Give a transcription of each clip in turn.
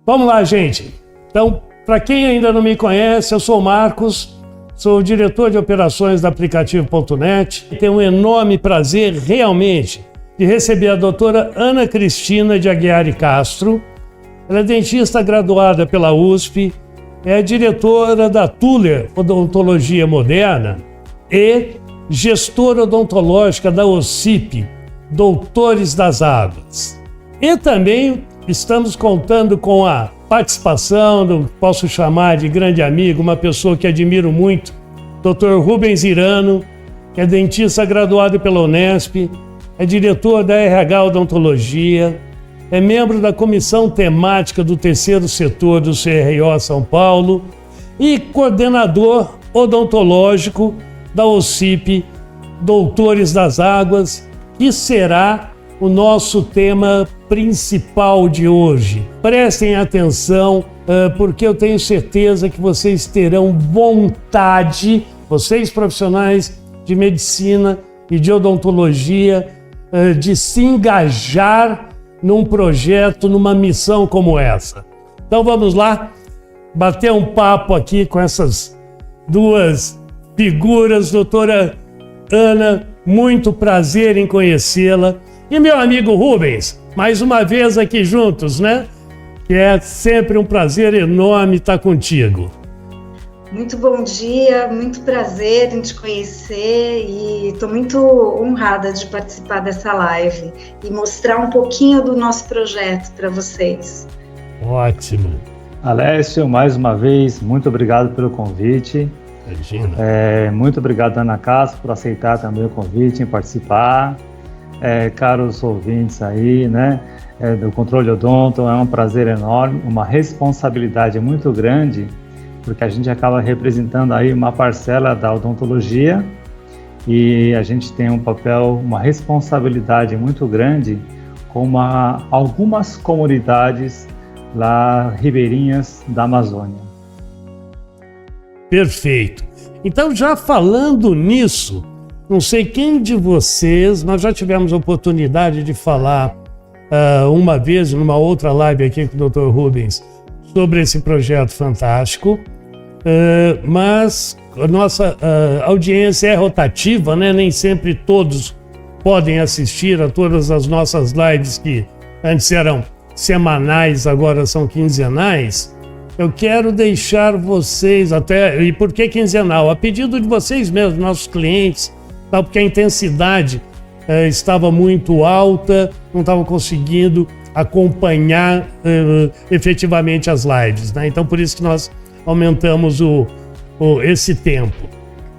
Vamos lá, gente. Então, para quem ainda não me conhece, eu sou o Marcos, sou o diretor de operações da Aplicativo.net e tenho um enorme prazer, realmente, de receber a doutora Ana Cristina de Aguiar e Castro. Ela é dentista graduada pela USP, é diretora da Tuller Odontologia Moderna e gestora odontológica da OSCIP, Doutores das Águas. E também estamos contando com a participação do, posso chamar de grande amigo, uma pessoa que admiro muito, Dr. Rubens Irano, que é dentista graduado pela Unesp, é diretor da RH Odontologia, é membro da comissão temática do terceiro setor do CRO São Paulo e coordenador odontológico da OSCIP, Doutores das Águas, que será o nosso tema principal de hoje. Prestem atenção, porque eu tenho certeza que vocês terão vontade, vocês profissionais de medicina e de odontologia, de se engajar num projeto, numa missão como essa. Então vamos lá, bater um papo aqui com essas duas figuras. Doutora Ana, muito prazer em conhecê-la. E meu amigo Rubens, mais uma vez aqui juntos, né? Que é sempre um prazer enorme estar contigo. Muito bom dia, muito prazer em te conhecer e estou muito honrada de participar dessa live e mostrar um pouquinho do nosso projeto para vocês. Ótimo. Alessio, mais uma vez, muito obrigado pelo convite. Imagina. Muito obrigado, Ana Castro, por aceitar também o convite em participar. Caros ouvintes aí, né, do Controle Odonto, é um prazer enorme, uma responsabilidade muito grande, porque a gente acaba representando aí uma parcela da odontologia e a gente tem um papel, uma responsabilidade muito grande com algumas comunidades lá ribeirinhas da Amazônia. Perfeito. Então, já falando nisso, não sei quem de vocês, nós já tivemos a oportunidade de falar uma vez, numa outra live aqui com o Dr. Rubens, sobre esse projeto fantástico, mas a nossa audiência é rotativa, né? Nem sempre todos podem assistir a todas as nossas lives que antes eram semanais, agora são quinzenais. Eu quero deixar vocês até... E por que quinzenal? A pedido de vocês mesmos, nossos clientes, porque a intensidade estava muito alta, não estavam conseguindo acompanhar efetivamente as lives, né? Então, por isso que nós aumentamos esse tempo.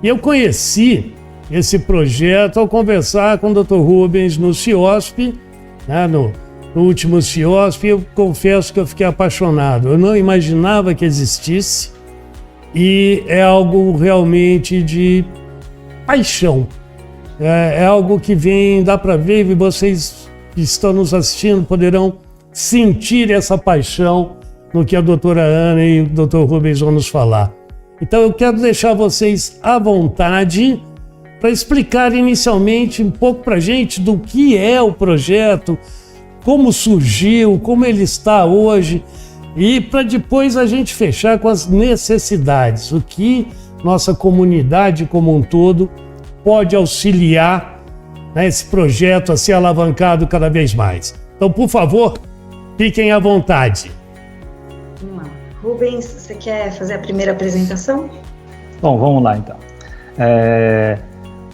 E eu conheci esse projeto ao conversar com o Dr. Rubens no CIOSP, né? No último CIOSP, eu confesso que eu fiquei apaixonado. Eu não imaginava que existisse e é algo realmente de paixão. É algo que vem, dá para ver, e vocês que estão nos assistindo poderão sentir essa paixão no que a doutora Ana e o Dr. Rubens vão nos falar. Então eu quero deixar vocês à vontade para explicar inicialmente um pouco para a gente do que é o projeto, como surgiu, como ele está hoje, e para depois a gente fechar com as necessidades, o que nossa comunidade como um todo pode auxiliar, né, esse projeto a ser alavancado cada vez mais. Então, por favor, fiquem à vontade. Vamos lá. Rubens, você quer fazer a primeira apresentação? Bom, vamos lá então.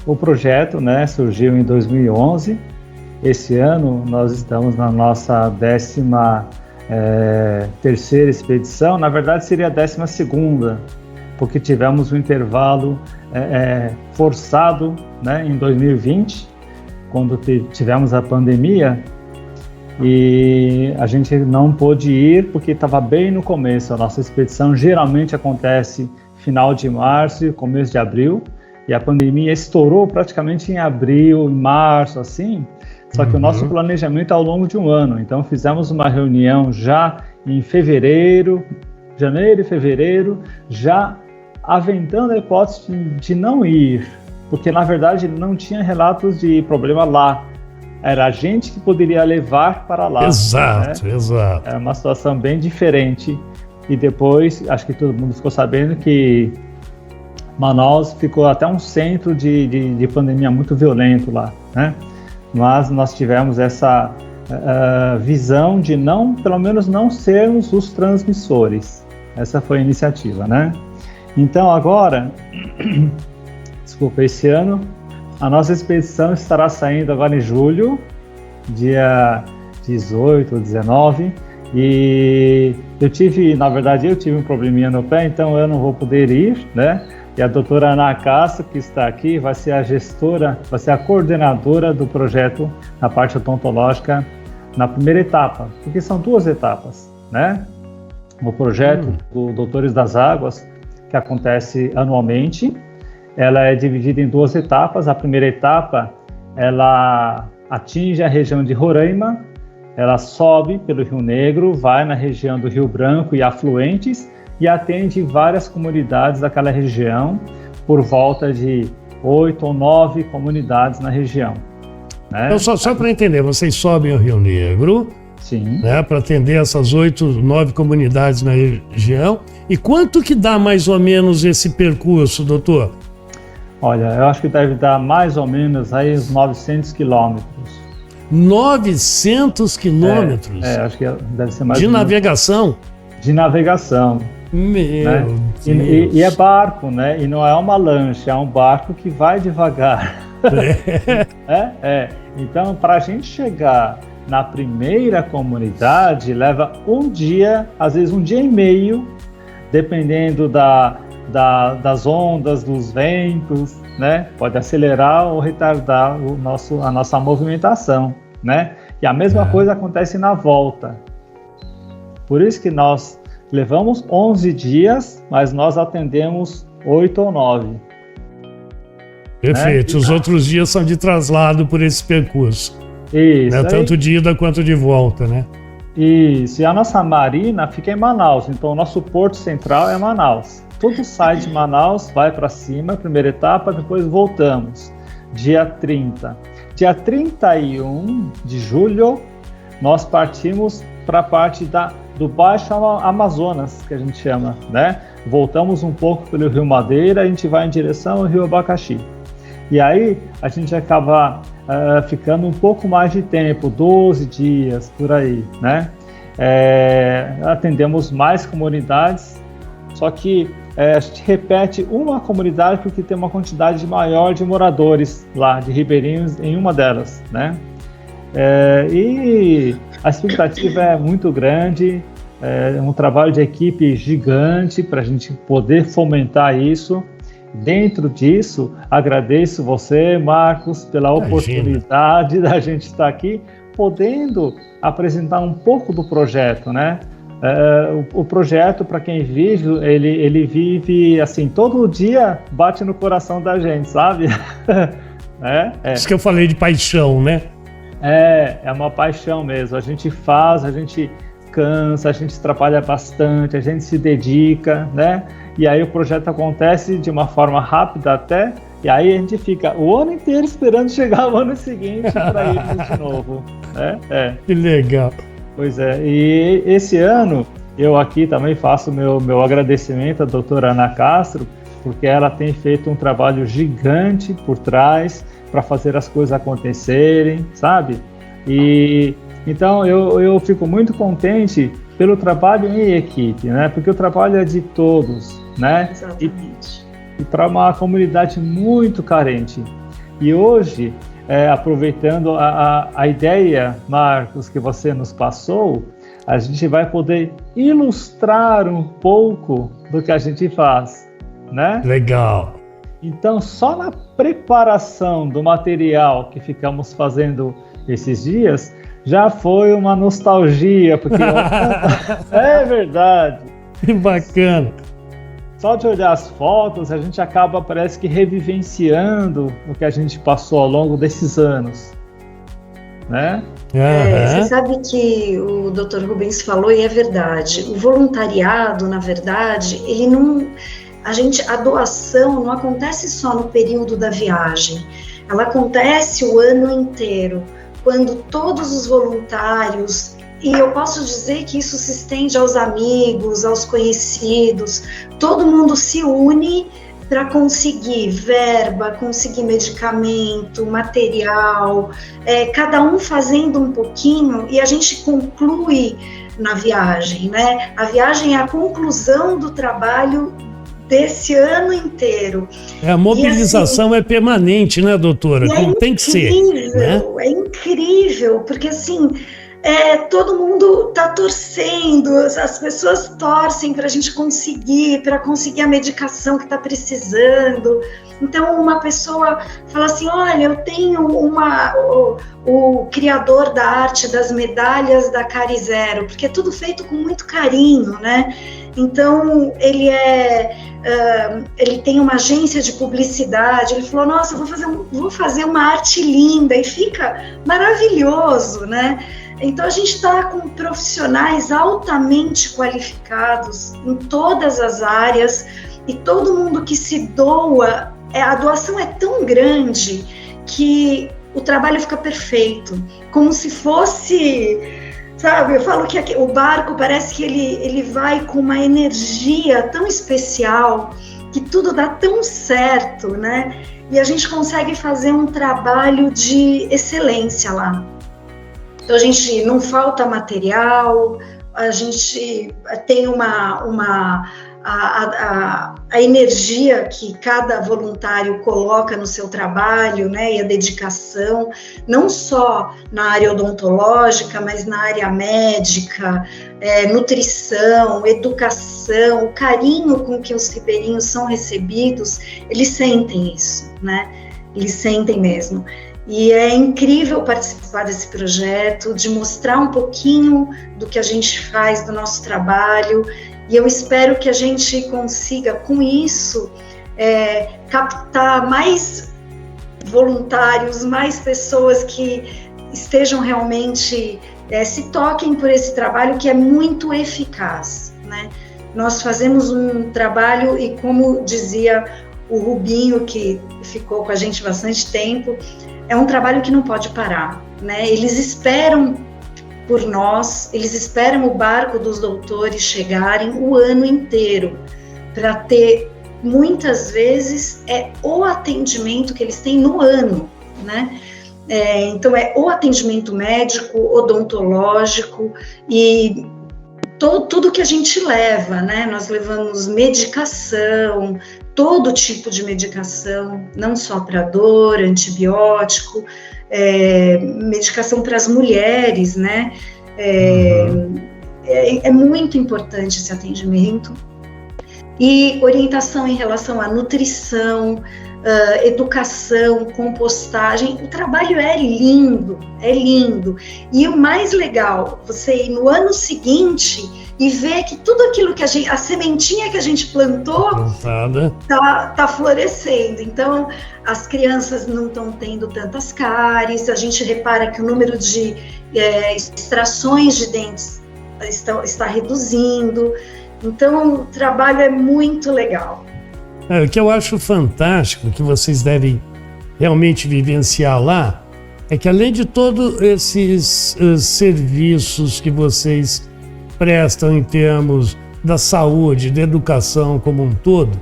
O projeto, né, surgiu em 2011. Esse ano nós estamos na nossa 13ª expedição, na verdade seria a 12ª, porque tivemos um intervalo forçado, né, em 2020, quando tivemos a pandemia, e a gente não pôde ir porque estava bem no começo. A nossa expedição geralmente acontece final de março e começo de abril, e a pandemia estourou praticamente em abril, em março, assim. Só que o nosso planejamento é ao longo de um ano. Então fizemos uma reunião já em janeiro e fevereiro, já aventando a hipótese de não ir, porque na verdade não tinha relatos de problema lá. era a gente que poderia levar para lá. Exato, né? Exato. É uma situação bem diferente. E depois, acho que todo mundo ficou sabendo que Manaus ficou até um centro de pandemia muito violento lá, né? Mas nós tivemos essa visão de pelo menos não sermos os transmissores. Essa foi a iniciativa, né? Então agora, desculpa, esse ano, a nossa expedição estará saindo agora em julho, dia 18 ou 19, e eu tive um probleminha no pé, então eu não vou poder ir, né? E a doutora Ana Castro, que está aqui, vai ser a gestora, vai ser a coordenadora do projeto na parte odontológica na primeira etapa, porque são 2 etapas, né? O projeto do Doutores das Águas, que acontece anualmente, ela é dividida em 2 etapas. A primeira etapa, ela atinge a região de Roraima, ela sobe pelo Rio Negro, vai na região do Rio Branco e afluentes e atende várias comunidades daquela região, por volta de 8 ou 9 comunidades na região. Né? Então, só para entender, vocês sobem o Rio Negro, sim, né, para atender essas 8, 9 comunidades na região. E quanto que dá mais ou menos esse percurso, doutor? Olha, eu acho que deve dar mais ou menos aí uns 900 quilômetros. 900 quilômetros? Acho que deve ser mais de navegação? De navegação. Meu né? Deus. E é barco, né? E não é uma lancha, é um barco que vai devagar. Então, para a gente chegar na primeira comunidade, leva um dia, às vezes um dia e meio, dependendo das ondas, dos ventos, né? Pode acelerar ou retardar a nossa movimentação, né? E a mesma coisa acontece na volta. Por isso que nós levamos 11 dias, mas nós atendemos 8 ou 9. Perfeito. Né? Os outros dias são de traslado por esse percurso. Isso. Né? Tanto de ida quanto de volta, né? Isso. E a nossa marina fica em Manaus, então o nosso porto central é Manaus. Tudo sai de Manaus, vai para cima, primeira etapa, depois voltamos. Dia 30. Dia 31 de julho, nós partimos para a parte do Baixo Amazonas, que a gente chama, né? Voltamos um pouco pelo Rio Madeira, a gente vai em direção ao Rio Abacaxi. E aí a gente acaba ficando um pouco mais de tempo, 12 dias, por aí, né? Atendemos mais comunidades, só que a gente repete uma comunidade porque tem uma quantidade maior de moradores lá, de ribeirinhos em uma delas, né? E a expectativa é muito grande, é um trabalho de equipe gigante para a gente poder fomentar isso. Dentro disso, agradeço você, Marcos, pela oportunidade da gente estar aqui, podendo apresentar um pouco do projeto, né? O projeto, para quem vive, ele vive assim, todo dia bate no coração da gente, sabe? Isso que eu falei de paixão, né? É uma paixão mesmo. A gente faz, a gente cansa, a gente trabalha bastante, a gente se dedica, né? E aí o projeto acontece de uma forma rápida até, e aí a gente fica o ano inteiro esperando chegar o ano seguinte para irmos de novo. Que legal. Pois é, e esse ano eu aqui também faço meu agradecimento à doutora Ana Castro, porque ela tem feito um trabalho gigante por trás para fazer as coisas acontecerem, sabe? E então eu fico muito contente pelo trabalho em equipe, né? Porque o trabalho é de todos, né? Exatamente. E para uma comunidade muito carente. E hoje, aproveitando a ideia, Marcos, que você nos passou, a gente vai poder ilustrar um pouco do que a gente faz, né? Legal. Então, só na preparação do material que ficamos fazendo esses dias, já foi uma nostalgia, porque é verdade. Que bacana. Só de olhar as fotos, a gente acaba, parece que, revivenciando o que a gente passou ao longo desses anos, né? Você sabe que o Dr. Rubens falou, e é verdade, o voluntariado, na verdade, ele não... A doação não acontece só no período da viagem, ela acontece o ano inteiro, quando todos os voluntários, e eu posso dizer que isso se estende aos amigos, aos conhecidos, todo mundo se une para conseguir verba, conseguir medicamento, material, cada um fazendo um pouquinho, e a gente conclui na viagem, né? A viagem é a conclusão do trabalho desse ano inteiro. A mobilização assim, é permanente, né, doutora? Como tem que ser. Né? É incrível, porque assim, todo mundo está torcendo, as pessoas torcem para a gente conseguir a medicação que está precisando. Então, uma pessoa fala assim, olha, eu tenho o criador da arte das medalhas da Carizero, porque é tudo feito com muito carinho, né? Então, ele tem uma agência de publicidade, ele falou, nossa, vou fazer uma arte linda, e fica maravilhoso, né? Então, a gente está com profissionais altamente qualificados em todas as áreas, e todo mundo que se doa, a doação é tão grande que o trabalho fica perfeito, como se fosse, sabe, eu falo que o barco parece que ele vai com uma energia tão especial, que tudo dá tão certo, né? E a gente consegue fazer um trabalho de excelência lá. Então, a gente não falta material, a gente tem a energia que cada voluntário coloca no seu trabalho, né, e a dedicação, não só na área odontológica, mas na área médica, nutrição, educação, o carinho com que os ribeirinhos são recebidos, eles sentem isso, né? Eles sentem mesmo. E é incrível participar desse projeto, de mostrar um pouquinho do que a gente faz, do nosso trabalho, e eu espero que a gente consiga, com isso, captar mais voluntários, mais pessoas que estejam realmente, se toquem por esse trabalho que é muito eficaz, né? Nós fazemos um trabalho, e como dizia o Rubinho, que ficou com a gente bastante tempo, é um trabalho que não pode parar, né? Eles esperam por nós, eles esperam o barco dos doutores chegarem o ano inteiro, para ter, muitas vezes, o atendimento que eles têm no ano, né? Então, o atendimento médico, odontológico, e tudo que a gente leva, né? Nós levamos medicação, todo tipo de medicação, não só para dor, antibiótico, medicação para as mulheres, né? É muito importante esse atendimento. E orientação em relação à nutrição, educação, compostagem, o trabalho é lindo. E o mais legal, você ir no ano seguinte e ver que tudo aquilo que a sementinha que a gente plantou tá florescendo. Então, as crianças não estão tendo tantas cáries, a gente repara que o número de extrações de dentes está reduzindo. Então, o trabalho é muito legal. O que eu acho fantástico, que vocês devem realmente vivenciar lá, é que além de todos esses serviços que vocês prestam em termos da saúde, da educação como um todo,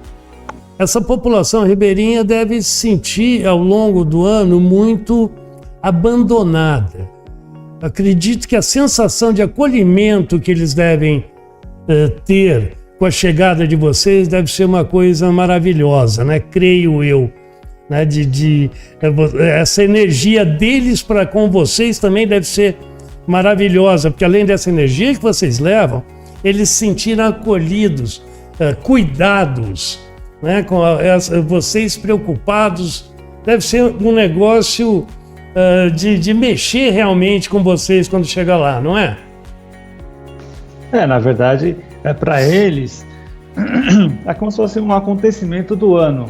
essa população ribeirinha deve se sentir ao longo do ano muito abandonada. Acredito que a sensação de acolhimento que eles devem ter com a chegada de vocês deve ser uma coisa maravilhosa, né? Creio eu, né? Essa energia deles para com vocês também deve ser maravilhosa, porque além dessa energia que vocês levam, eles se sentiram acolhidos, cuidados, né? Com vocês preocupados, deve ser um negócio de mexer realmente com vocês quando chega lá, não é? Na verdade, para eles, é como se fosse um acontecimento do ano,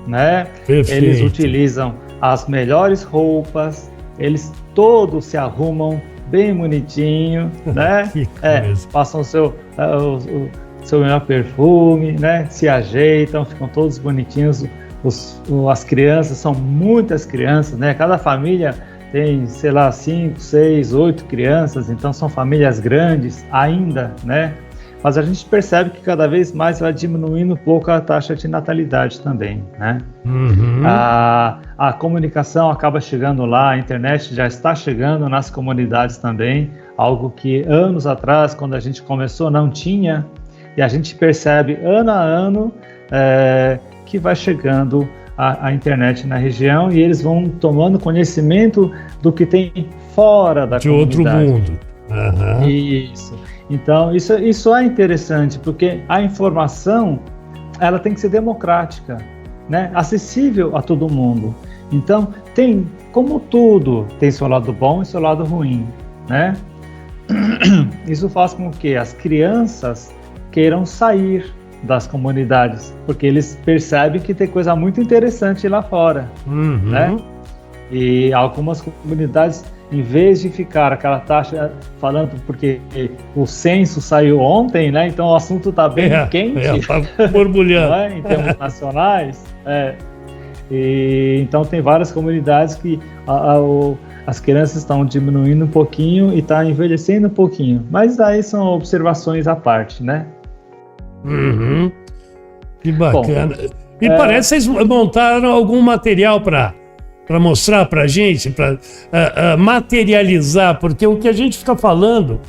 né? Perfeito. Eles utilizam as melhores roupas, eles todos se arrumam bem bonitinho, né? Passam o seu melhor perfume, né? Se ajeitam, ficam todos bonitinhos. As crianças, são muitas crianças, né? Cada família tem, sei lá, 5, 6, 8 crianças, então são famílias grandes ainda, né? Mas a gente percebe que cada vez mais vai diminuindo um pouco a taxa de natalidade também, né? Uhum. A comunicação acaba chegando lá, a internet já está chegando nas comunidades também, algo que anos atrás, quando a gente começou, não tinha, e a gente percebe ano a ano que vai chegando a internet na região e eles vão tomando conhecimento do que tem fora da comunidade. De outro mundo. Uhum. Isso. Então, isso é interessante, porque a informação, ela tem que ser democrática, né? Acessível a todo mundo. Então, como tudo, tem seu lado bom e seu lado ruim, né? Isso faz com que as crianças queiram sair das comunidades, porque eles percebem que tem coisa muito interessante lá fora, né? E algumas comunidades, em vez de ficar aquela taxa falando, porque o censo saiu ontem, né? Então o assunto está bem quente, tá borbulhando, né? Em termos nacionais. E então tem várias comunidades que as crianças estão diminuindo um pouquinho e está envelhecendo um pouquinho. Mas aí são observações à parte, né? Uhum. Que bacana. Bom, e parece que vocês montaram algum material para mostrar para a gente, para materializar, porque o que a gente fica falando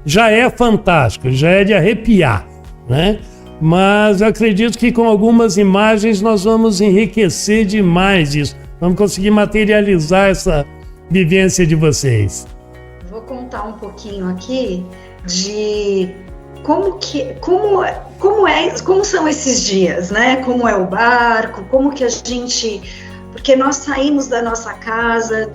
já é fantástico, já é de arrepiar, né? Mas eu acredito que com algumas imagens nós vamos enriquecer demais isso, vamos conseguir materializar essa vivência de vocês. Vou contar um pouquinho aqui de como são esses dias, né? Como é o barco, como que a gente... Porque nós saímos da nossa casa,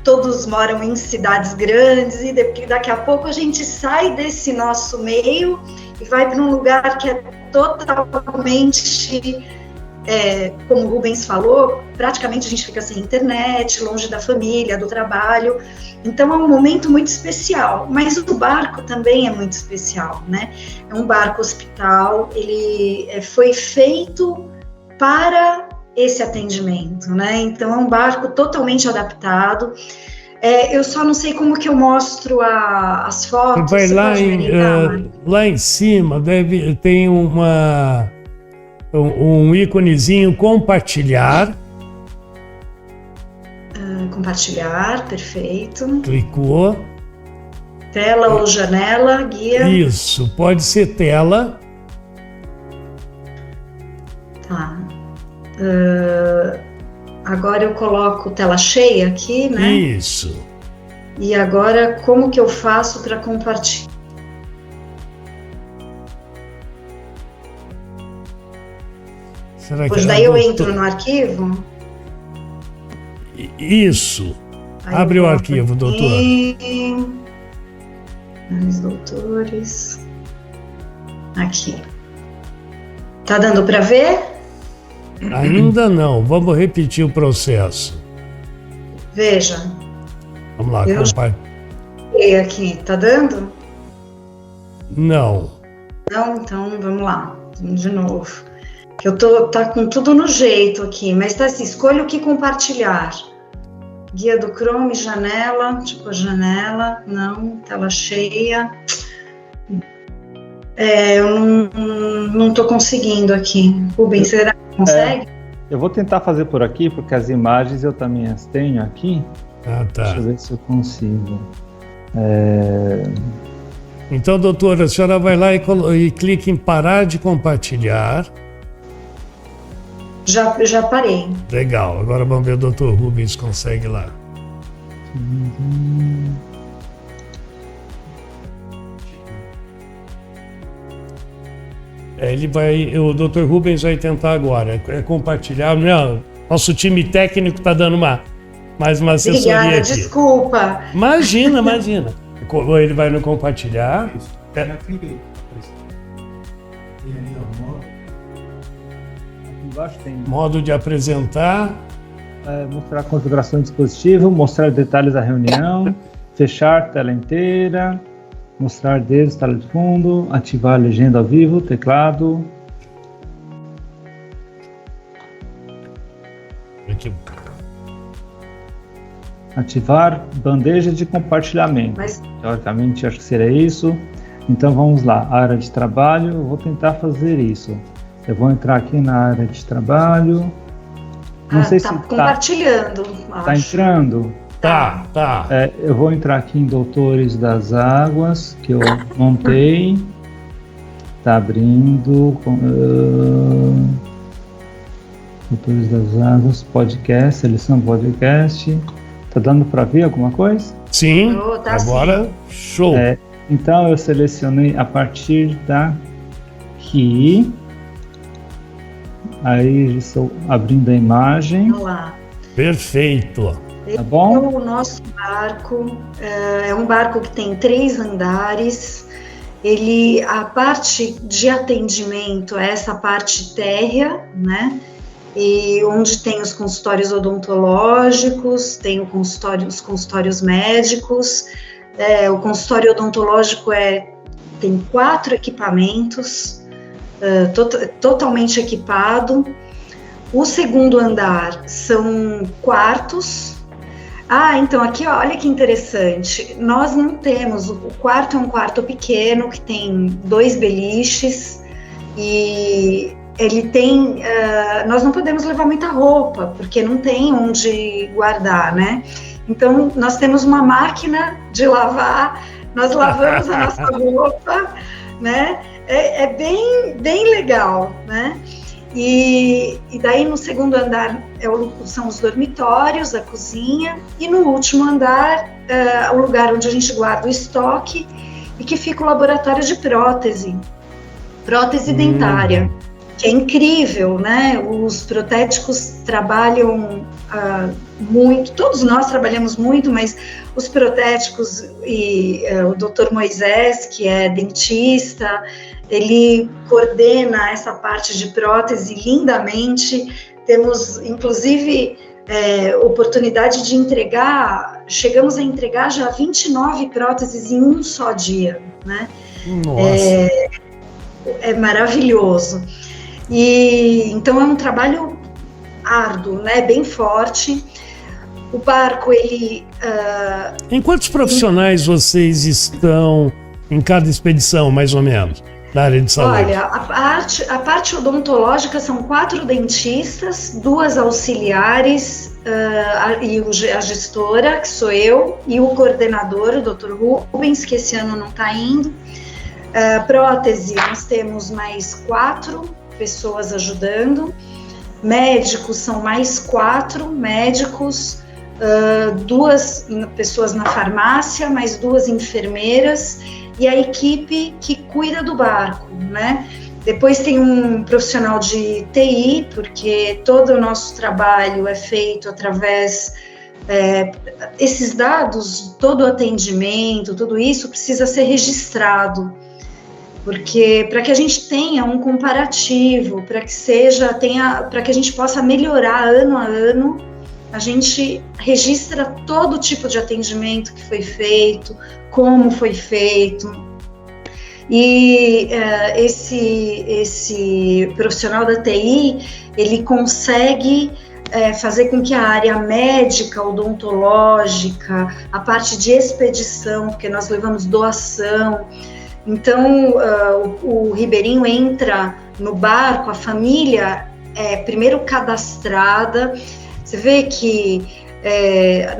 todos moram em cidades grandes e daqui a pouco a gente sai desse nosso meio e vai para um lugar que é totalmente, como o Rubens falou, praticamente a gente fica sem internet, longe da família, do trabalho. Então é um momento muito especial, mas o barco também é muito especial, né? É um barco hospital, ele foi feito para esse atendimento, né? Então é um barco totalmente adaptado. Eu só não sei como que eu mostro as fotos. Vai lá em cima, tem um íconezinho compartilhar. Compartilhar, perfeito. Clicou. Tela ou janela, guia. Isso, pode ser tela. Tá. Agora eu coloco tela cheia aqui, né? Isso. E agora, como que eu faço para compartilhar? Pois daí eu entro no arquivo? Isso. Aí abre o arquivo, doutor. Os doutores. Aqui. Tá dando para ver? Ainda não. Vamos repetir o processo. Veja. Vamos lá, compartilhei aqui. Tá dando? Não. Não? Então vamos lá. Vamos de novo. Que tá com tudo no jeito aqui, mas tá assim, escolha o que compartilhar. Guia do Chrome, janela, tipo janela, não, tela cheia. Eu não tô conseguindo aqui. Rubens, será que consegue? Eu vou tentar fazer por aqui, porque as imagens eu também as tenho aqui. Ah, tá. Deixa eu ver se eu consigo. Então, doutora, a senhora vai lá e clica em parar de compartilhar. Já parei. Legal. Agora vamos ver o doutor Rubens consegue lá. O doutor Rubens vai tentar agora. Compartilhar. Nosso time técnico está dando mais uma assessoria. Obrigada, aqui. Desculpa. Imagina. Ele vai no compartilhar. Modo de apresentar. Mostrar a configuração do dispositivo, mostrar detalhes da reunião, fechar tela inteira, mostrar dedos, tela de fundo, ativar a legenda ao vivo, teclado. Aqui. Ativar bandeja de compartilhamento. Teoricamente, acho que seria isso. Então, vamos lá. Área de trabalho, eu vou tentar fazer isso. Eu vou entrar aqui na área de trabalho. Não sei se compartilhando. Está entrando? Tá. Eu vou entrar aqui em Doutores das Águas, que eu montei. Está abrindo. Doutores das Águas, podcast, seleção podcast. Tá dando para ver alguma coisa? Sim, agora sim. Show. Então eu selecionei a partir daqui. Aí estou abrindo a imagem. Vamos lá. Perfeito. Tá bom? O nosso barco é um barco que tem 3 andares. A parte de atendimento é essa parte térrea, né? E onde tem os consultórios odontológicos, tem os consultórios médicos. O consultório odontológico tem 4 equipamentos, totalmente equipado. O segundo andar são quartos. Então aqui, olha que interessante, nós não temos, o quarto é um quarto pequeno, que tem 2 beliches, e ele tem, nós não podemos levar muita roupa, porque não tem onde guardar, né? Então, nós temos uma máquina de lavar, nós lavamos a nossa roupa, né? É bem legal, né? E daí, no segundo andar, são os dormitórios, a cozinha, e no último andar, o lugar onde a gente guarda o estoque, e que fica o laboratório de prótese dentária. Que é incrível, né? Os protéticos trabalham muito, todos nós trabalhamos muito, mas os protéticos e o Dr. Moisés, que é dentista, ele coordena essa parte de prótese lindamente. Temos, inclusive, oportunidade de chegamos a entregar já 29 próteses em um só dia, né? Nossa! É maravilhoso. E então é um trabalho árduo, né? Bem forte. O barco, Em quantos profissionais vocês estão em cada expedição, mais ou menos, da área de saúde? Olha, a parte odontológica são 4 dentistas, 2 auxiliares e a gestora, que sou eu, e o coordenador, o Dr. Rubens, que esse ano não está indo. Prótese, nós temos mais 4 pessoas ajudando. Médicos, são mais 4 médicos, 2 pessoas na farmácia, mais 2 enfermeiras, e a equipe que cuida do barco, né? Depois tem um profissional de TI, porque todo o nosso trabalho é feito através esses dados, todo o atendimento, tudo isso precisa ser registrado, porque para que a gente tenha um comparativo, para que a gente possa melhorar ano a ano, a gente registra todo tipo de atendimento que foi feito, como foi feito. E esse profissional da TI, ele consegue fazer com que a área médica, odontológica, a parte de expedição, porque nós levamos doação. Então, o ribeirinho entra no barco, a família é primeiro cadastrada. Você vê que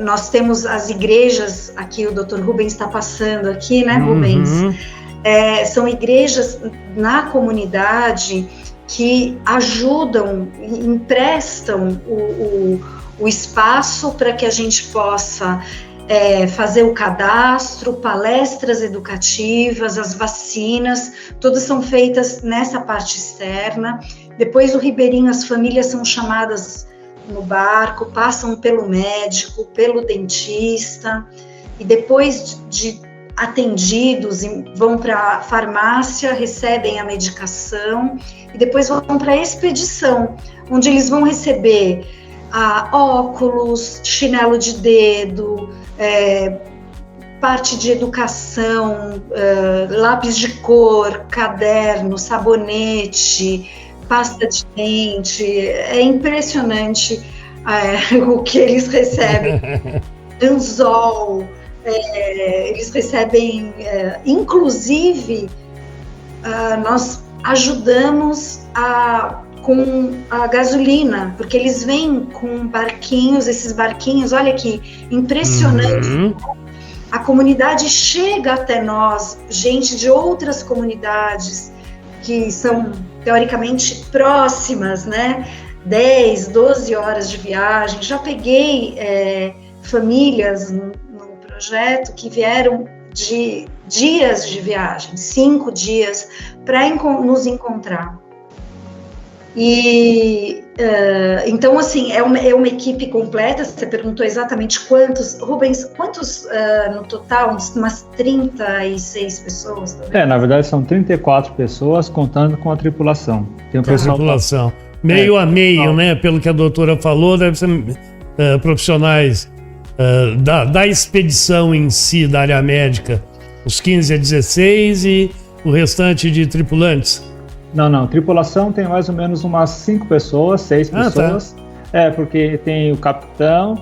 nós temos as igrejas, aqui o Dr. Rubens está passando aqui, né, Rubens? São igrejas na comunidade que ajudam, emprestam o espaço para que a gente possa fazer o cadastro, palestras educativas, as vacinas, todas são feitas nessa parte externa. Depois o ribeirinho, as famílias são chamadas no barco, passam pelo médico, pelo dentista, e depois de atendidos, vão para a farmácia, recebem a medicação, e depois vão para a expedição, onde eles vão receber óculos, chinelo de dedo, parte de educação, lápis de cor, caderno, sabonete, pasta de dente. É impressionante o que eles recebem. anzol, eles recebem, inclusive, nós ajudamos com a gasolina, porque eles vêm com barquinhos, esses barquinhos, olha que impressionante. A comunidade chega até nós, gente de outras comunidades que são teoricamente próximas, né? 10, 12 horas de viagem. Já peguei famílias no projeto que vieram de dias de viagem, 5 dias, para nos encontrar. E então, assim, é uma equipe completa. Você perguntou exatamente quantos, Rubens, quantos no total? Umas 36 pessoas? Talvez? Na verdade são 34 pessoas, contando com a tripulação. Tem o pessoal tripulação. Meio a meio, né? Pelo que a doutora falou, deve ser profissionais da expedição em si, da área médica, os 15 a 16 e o restante de tripulantes. Não, tripulação tem mais ou menos umas 5 pessoas, 6 pessoas. Tá. Porque tem o capitão,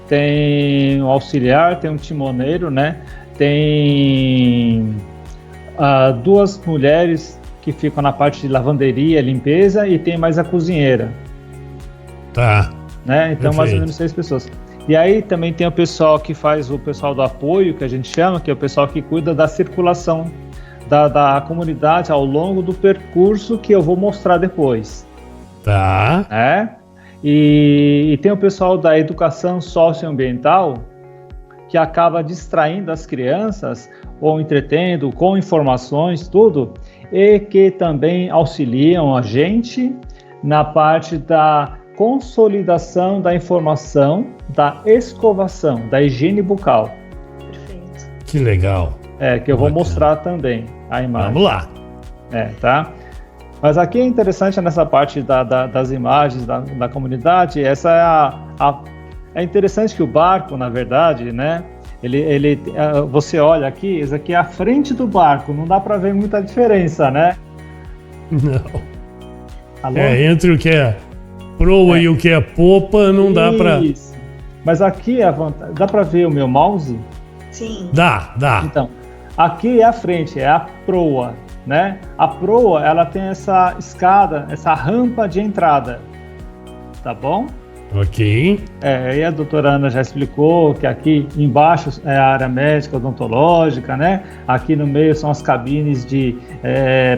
tem o auxiliar, tem um timoneiro, né? Tem 2 mulheres que ficam na parte de lavanderia, limpeza, e tem mais a cozinheira. Tá. Né? Então, Perfeito. mais ou menos 6 pessoas. E aí também tem o pessoal que faz o pessoal do apoio, que a gente chama, que é o pessoal que cuida da circulação da comunidade ao longo do percurso, que eu vou mostrar depois. Tá. E tem o pessoal da educação socioambiental, que acaba distraindo as crianças, ou entretendo com informações, tudo, e que também auxiliam a gente na parte da consolidação da informação, da escovação, da higiene bucal. Perfeito. Que legal. Que eu vou mostrar também a imagem. Vamos lá. Tá? Mas aqui é interessante nessa parte das imagens da comunidade, é interessante que o barco, na verdade, né? Você olha aqui, isso aqui é a frente do barco, não dá para ver muita diferença, né? Não. Alô? Entre o que é proa e o que é popa, não dá para. Mas aqui dá para ver o meu mouse? Sim. Dá. Então, aqui é a frente, é a proa, né? A proa, ela tem essa escada, essa rampa de entrada, tá bom? Ok. E a doutora Ana já explicou que aqui embaixo é a área médica odontológica, né? Aqui no meio são as cabines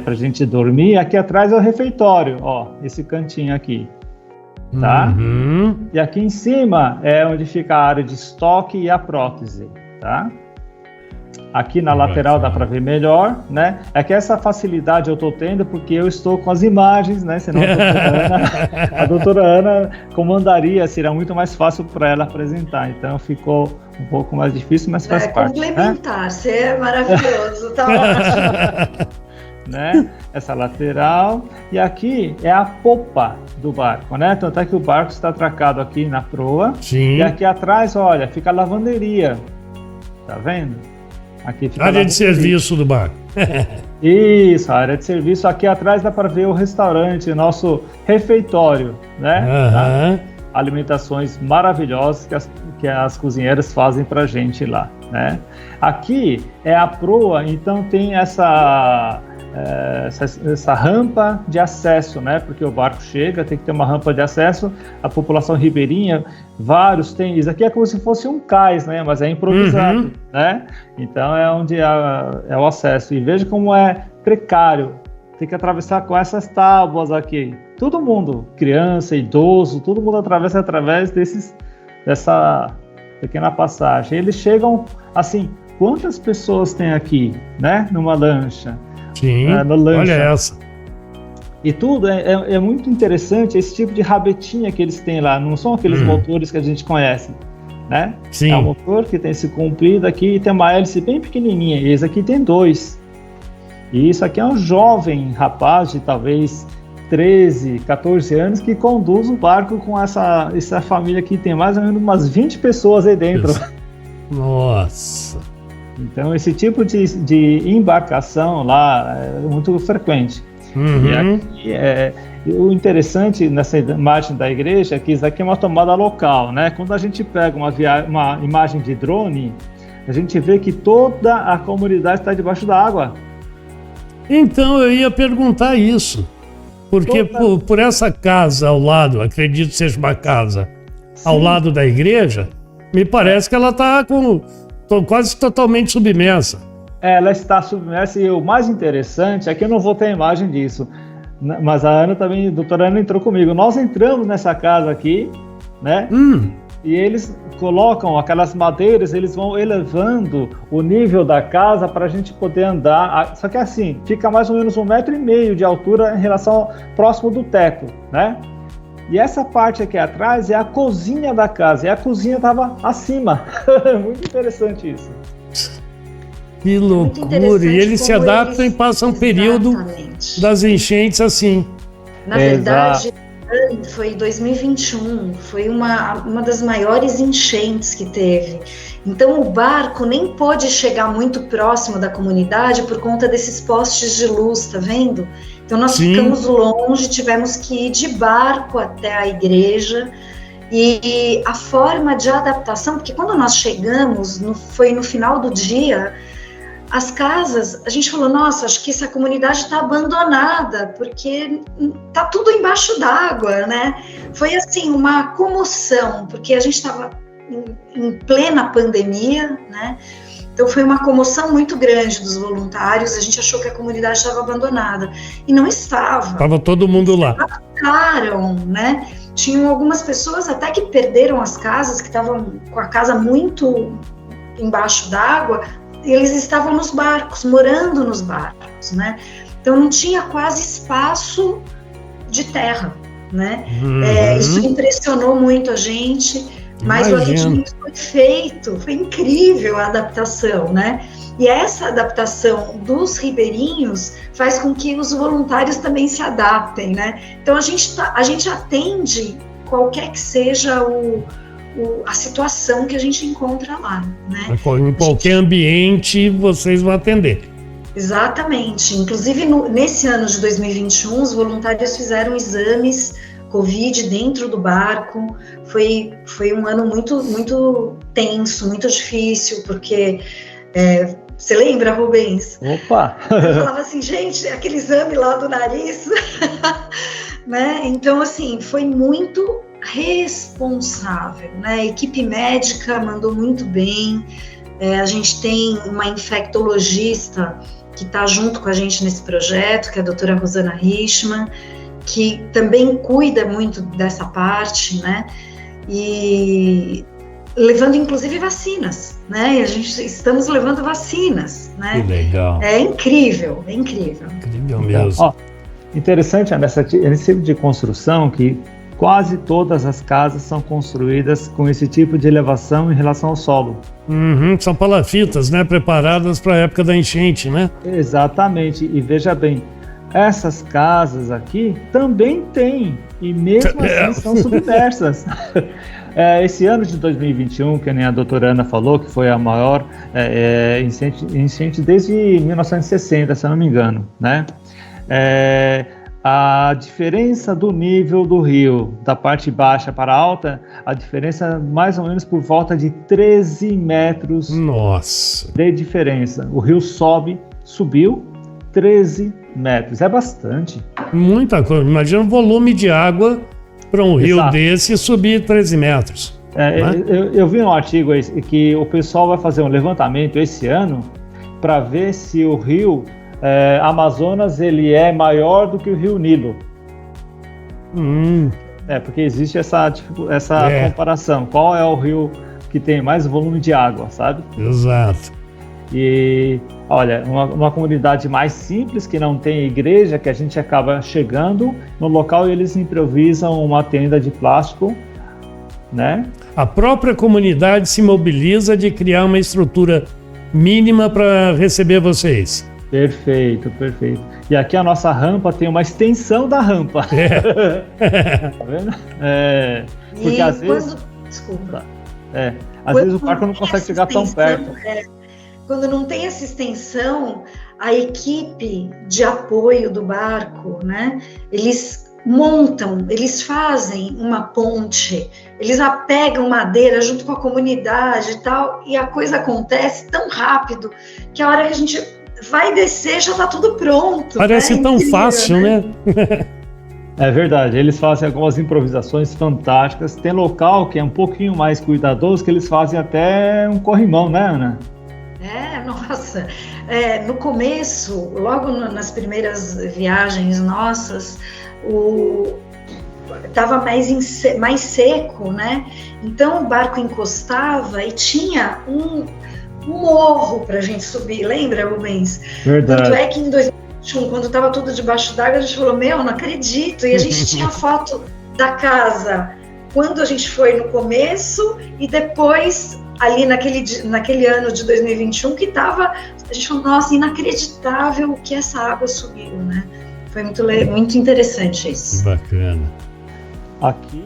para a gente dormir. Aqui atrás é o refeitório, ó, esse cantinho aqui, tá? E aqui em cima é onde fica a área de estoque e a prótese, tá? Aqui na lateral dá para ver melhor, né? É que essa facilidade eu estou tendo porque eu estou com as imagens, né? Senão a doutora Ana comandaria, seria muito mais fácil para ela apresentar. Então ficou um pouco mais difícil, mas faz parte. Complementar, né? Você é maravilhoso, tá ótimo. Né? Essa lateral. E aqui é a popa do barco, né? Tanto é que o barco está atracado aqui na proa. Sim. E aqui atrás, olha, fica a lavanderia. Tá vendo? Aqui fica área de serviço do barco. Isso, a área de serviço. Aqui atrás dá para ver o restaurante, nosso refeitório, né? Alimentações maravilhosas que as cozinheiras fazem para a gente lá, né? Aqui é a proa, então tem essa rampa de acesso, né? Porque o barco chega, tem que ter uma rampa de acesso. A população ribeirinha, vários tem. Isso aqui é como se fosse um cais, né? Mas é improvisado, né? Então é onde é o acesso. E veja como é precário. Tem que atravessar com essas tábuas aqui. Todo mundo, criança, idoso, todo mundo atravessa através dessa pequena passagem. Eles chegam assim. Quantas pessoas tem aqui, né? Numa lancha? Sim, olha essa. E tudo é muito interessante esse tipo de rabetinha que eles têm lá. Não são aqueles motores que a gente conhece, né? Sim. É um motor que tem esse comprido aqui e tem uma hélice bem pequenininha. E esse aqui tem 2. E isso aqui é um jovem rapaz de talvez 13, 14 anos que conduz o barco com essa família que tem mais ou menos umas 20 pessoas aí dentro. Nossa. Então, esse tipo de embarcação lá é muito frequente. Uhum. E aqui, o interessante nessa imagem da igreja é que isso aqui é uma tomada local, né? Quando a gente pega uma imagem de drone, a gente vê que toda a comunidade está debaixo da água. Então eu ia perguntar isso, porque por essa casa ao lado, acredito que seja uma casa ao lado da igreja, me parece que ela está quase totalmente submersa. Ela está submersa e o mais interessante é que eu não vou ter a imagem disso, mas a Ana também, a doutora Ana entrou comigo. Nós entramos nessa casa aqui, né? E eles colocam aquelas madeiras, eles vão elevando o nível da casa para a gente poder andar. Só que assim, fica mais ou menos 1,5 metro de altura em relação próximo do teto, né? E essa parte aqui atrás é a cozinha da casa, e a cozinha estava acima. Muito interessante isso. Que loucura! E eles se adaptam e passam um período das enchentes assim. Na verdade, foi 2021, foi uma das maiores enchentes que teve. Então o barco nem pôde chegar muito próximo da comunidade por conta desses postes de luz, tá vendo? Então nós ficamos longe, tivemos que ir de barco até a igreja. E a forma de adaptação, porque quando nós chegamos, foi no final do dia, as casas, a gente falou, nossa, acho que essa comunidade está abandonada, porque está tudo embaixo d'água, né? Foi assim, uma comoção, porque a gente estava em plena pandemia, né? Então foi uma comoção muito grande dos voluntários, a gente achou que a comunidade estava abandonada, e não estava. Estava todo mundo lá. Adaptaram, né? Tinham algumas pessoas até que perderam as casas, que estavam com a casa muito embaixo d'água, eles estavam nos barcos, morando nos barcos, né? Então não tinha quase espaço de terra, né? Isso impressionou muito a gente, mas o atendimento foi feito, foi incrível a adaptação, né? E essa adaptação dos ribeirinhos faz com que os voluntários também se adaptem, né? Então a gente atende qualquer que seja a situação que a gente encontra lá, né? Em qualquer ambiente vocês vão atender. Exatamente. Inclusive, nesse ano de 2021, os voluntários fizeram exames Covid dentro do barco. Foi um ano muito, muito tenso, muito difícil, porque... você lembra, Rubens? Opa! Eu falava assim, gente, aquele exame lá do nariz, né? Então, assim, foi muito responsável, né? A equipe médica mandou muito bem. A gente tem uma infectologista que está junto com a gente nesse projeto, que é a doutora Rosana Richman, que também cuida muito dessa parte, né? E levando inclusive vacinas, né? Estamos levando vacinas, né? Que legal. É incrível, é incrível. Incrível mesmo. Interessante nesse tipo de construção que quase todas as casas são construídas com esse tipo de elevação em relação ao solo. São palafitas, né? Preparadas para a época da enchente, né? Exatamente. E veja bem, essas casas aqui também têm, e mesmo assim são submersas. Esse ano de 2021, que nem a doutora Ana falou, que foi a maior enchente desde 1960, se eu não me engano, né? A diferença do nível do rio, da parte baixa para a alta, a diferença mais ou menos por volta de 13 metros. Nossa! De diferença. O rio subiu 13 metros. É bastante. Muita coisa. Imagina o volume de água para um rio desse subir 13 metros. Eu vi um artigo que o pessoal vai fazer um levantamento esse ano para ver se o rio Amazonas ele é maior do que o rio Nilo. Porque existe essa comparação. Qual é o rio que tem mais volume de água, sabe? Exato. E olha, uma comunidade mais simples, que não tem igreja, que a gente acaba chegando no local e eles improvisam uma tenda de plástico, né? A própria comunidade se mobiliza de criar uma estrutura mínima para receber vocês. Perfeito. E aqui a nossa rampa tem uma extensão da rampa. Tá vendo? Porque às vezes... Desculpa. Às vezes o barco não consegue chegar tão perto. Quando não tem essa extensão, a equipe de apoio do barco, né? Eles montam, eles fazem uma ponte, eles apegam madeira junto com a comunidade e tal, e a coisa acontece tão rápido que a hora que a gente vai descer já está tudo pronto. Parece né? tão incrível, fácil, né? É verdade, eles fazem algumas improvisações fantásticas. Tem local que é um pouquinho mais cuidadoso, que eles fazem até um corrimão, né, Ana? Nossa, no começo, logo nas primeiras viagens nossas, estava mais seco, né? Então o barco encostava e tinha um morro para a gente subir, lembra, Rubens? Verdade. Tanto é que em 2021, quando estava tudo debaixo d'água, a gente falou, não acredito, e a gente tinha foto da casa quando a gente foi no começo e depois ali naquele ano de 2021 que a gente falou, nossa, inacreditável que essa água subiu, né? Foi muito interessante isso. Bacana. Aqui,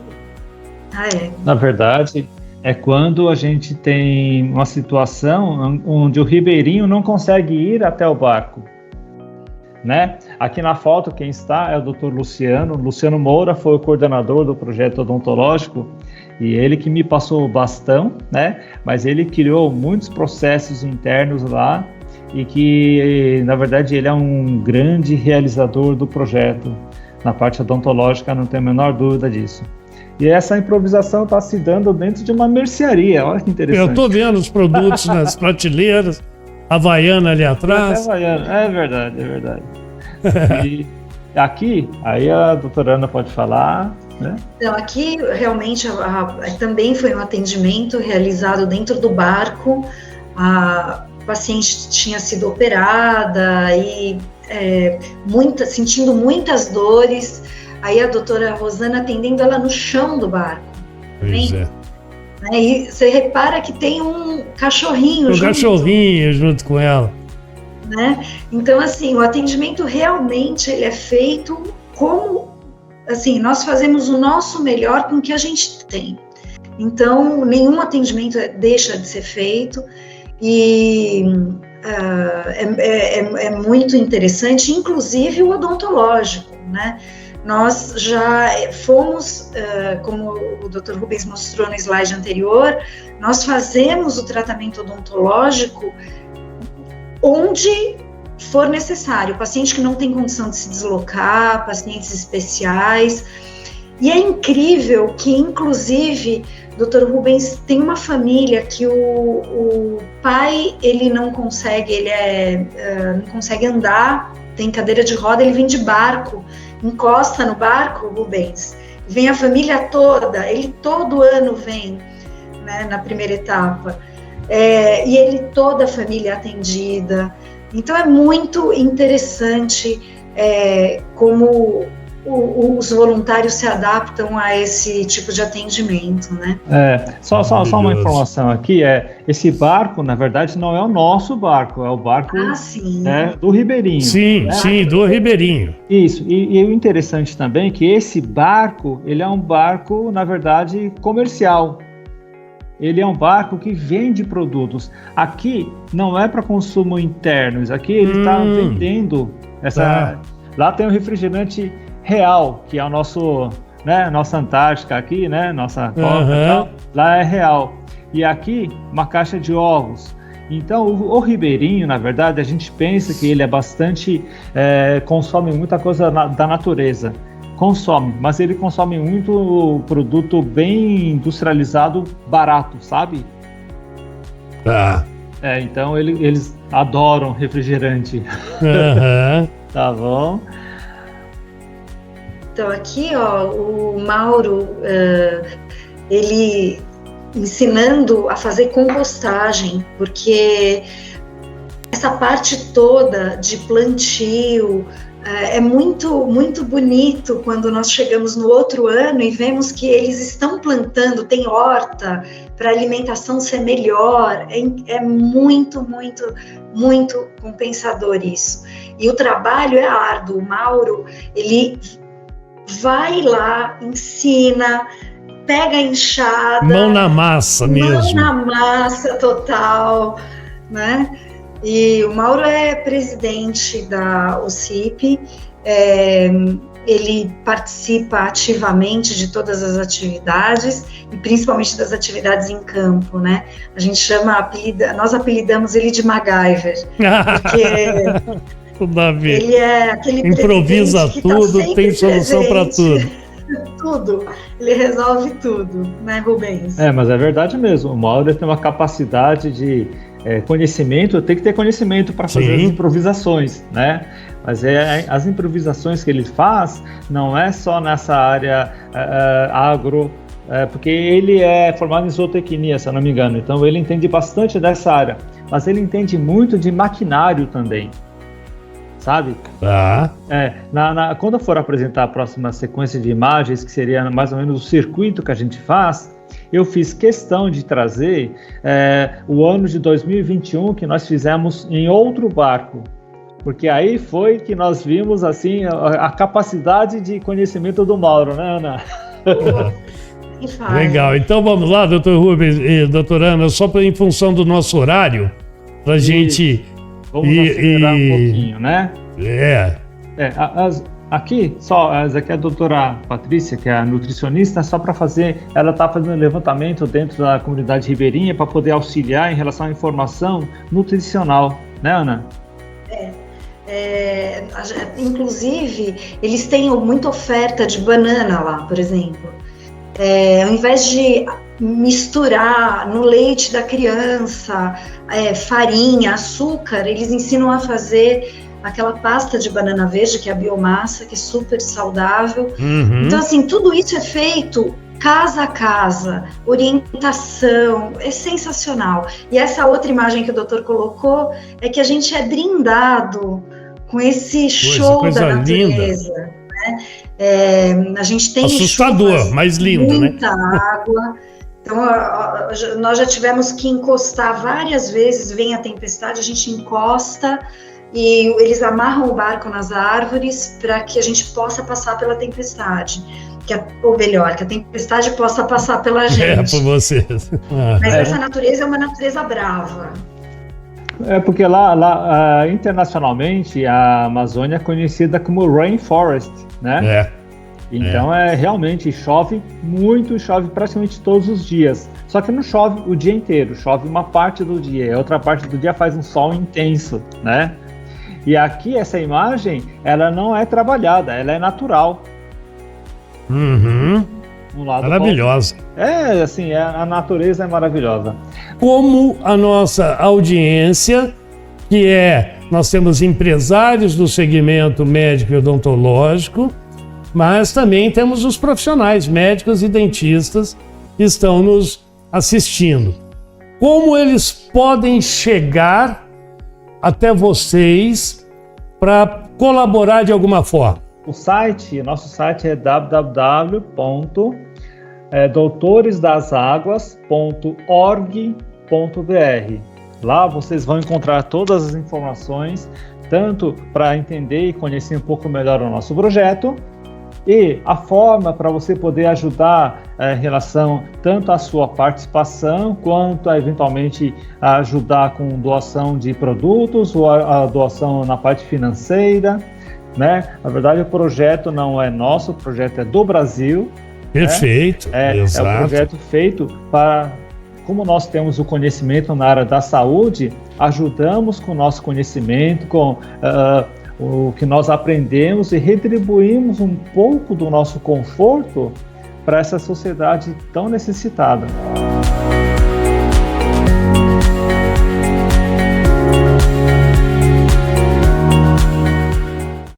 na verdade, é quando a gente tem uma situação onde o ribeirinho não consegue ir até o barco, né? Aqui na foto quem está é o Dr. Luciano Moura, foi o coordenador do projeto odontológico e ele que me passou o bastão, né? Mas ele criou muitos processos internos lá e que, na verdade, ele é um grande realizador do projeto. Na parte odontológica, não tenho a menor dúvida disso. E essa improvisação está se dando dentro de uma mercearia, olha que interessante. Eu estou vendo os produtos nas prateleiras, Havaiana ali atrás. É verdade. E aqui, aí a doutora Ana pode falar, né? Então, aqui realmente também foi um atendimento realizado dentro do barco. A paciente tinha sido operada e sentindo muitas dores. Aí a doutora Rosana atendendo ela no chão do barco. Pois é. E você repara que tem um cachorrinho junto com ela. Né? Então, assim, o atendimento realmente ele é feito como, assim, nós fazemos o nosso melhor com o que a gente tem. Então, nenhum atendimento deixa de ser feito e é muito interessante, inclusive o odontológico, né? Nós já fomos, como o Dr. Rubens mostrou no slide anterior, nós fazemos o tratamento odontológico onde for necessário, paciente que não tem condição de se deslocar, pacientes especiais. E é incrível que, inclusive, Dr. Rubens tem uma família que o pai, ele não consegue, não consegue andar, tem cadeira de roda, ele vem de barco, encosta no barco, Rubens, vem a família toda, ele todo ano vem, né, na primeira etapa, e toda a família atendida. Então é muito interessante como os voluntários se adaptam a esse tipo de atendimento, né? Só uma informação aqui, esse barco, na verdade, não é o nosso barco, é o barco do Ribeirinho. Sim, né? Sim, do Ribeirinho. Isso, e o interessante também é que esse barco, ele é um barco, na verdade, comercial. Ele é um barco que vende produtos. Aqui não é para consumo interno, aqui ele está vendendo Lá tem o refrigerante real, que é o nosso, né, nossa Antártica aqui, né, nossa Coca e tal, lá é real. E aqui, uma caixa de ovos. Então, o ribeirinho, na verdade, a gente pensa que ele é bastante, consome muita coisa da natureza. Consome, mas ele consome muito produto bem industrializado, barato, sabe? Então eles adoram refrigerante. Tá bom. Então aqui, ó, o Mauro, ele ensinando a fazer compostagem, porque essa parte toda de plantio é muito, muito bonito quando nós chegamos no outro ano e vemos que eles estão plantando, tem horta para a alimentação ser melhor, é muito, muito, muito compensador isso. E o trabalho é árduo. O Mauro, ele vai lá, ensina, pega a enxada. Mão na massa mesmo. Mão na massa total, né? E o Mauro é presidente da OCIP, ele participa ativamente de todas as atividades, e principalmente das atividades em campo, né? A gente nós apelidamos ele de MacGyver, porque ele é aquele improvisa tudo, tá tem solução para tudo. Tudo, ele resolve tudo, né, Rubens? Mas é verdade mesmo, o Mauro tem uma capacidade de conhecimento, tem que ter conhecimento para fazer as improvisações, né? Mas as improvisações que ele faz não é só nessa área agro, porque ele é formado em zootecnia, se eu não me engano, então ele entende bastante dessa área, mas ele entende muito de maquinário também, sabe? Quando eu for apresentar a próxima sequência de imagens, que seria mais ou menos o circuito que a gente faz, eu fiz questão de trazer o ano de 2021 que nós fizemos em outro barco, porque aí foi que nós vimos assim a capacidade de conhecimento do Mauro, né, Ana? Legal, então vamos lá, doutor Rubens e doutora Ana, só em função do nosso horário, para a gente... Vamos acelerar um pouquinho, né? Aqui, essa aqui é a doutora Patrícia, que é a nutricionista, só para ela está fazendo levantamento dentro da comunidade ribeirinha para poder auxiliar em relação à informação nutricional, né, Ana? Inclusive, eles têm muita oferta de banana lá, por exemplo. Ao invés de misturar no leite da criança farinha, açúcar, eles ensinam a fazer aquela pasta de banana verde, que é a biomassa, que é super saudável. Então, assim, tudo isso é feito casa a casa, orientação, é sensacional. E essa outra imagem que o doutor colocou é que a gente é brindado com esse show da natureza, né? A gente tem assustador, chuvas, mas lindo, muita água. Então, nós já tivemos que encostar várias vezes, vem a tempestade, a gente encosta e eles amarram o barco nas árvores para que a gente possa passar pela tempestade. Ou melhor, que a tempestade possa passar pela gente. Por vocês. Mas essa natureza é uma natureza brava. Porque lá internacionalmente, a Amazônia é conhecida como Rainforest, né? Então realmente chove muito, chove praticamente todos os dias. Só que não chove o dia inteiro, chove uma parte do dia, e a outra parte do dia faz um sol intenso, né? E aqui essa imagem, ela não é trabalhada, ela é natural. Maravilhosa. Assim, a natureza é maravilhosa. Como a nossa audiência, nós temos empresários do segmento médico e odontológico, mas também temos os profissionais, médicos e dentistas, que estão nos assistindo. Como eles podem chegar até vocês para colaborar de alguma forma? Nosso site é doutoresdasaguas.org.br. Lá vocês vão encontrar todas as informações, tanto para entender e conhecer um pouco melhor o nosso projeto, e a forma para você poder ajudar em relação tanto à sua participação, quanto a eventualmente ajudar com doação de produtos ou a doação na parte financeira, né? Na verdade, o projeto não é nosso, o projeto é do Brasil. Perfeito, né? É um projeto feito para... Como nós temos o conhecimento na área da saúde, ajudamos com o nosso conhecimento, com o que nós aprendemos e retribuímos um pouco do nosso conforto para essa sociedade tão necessitada.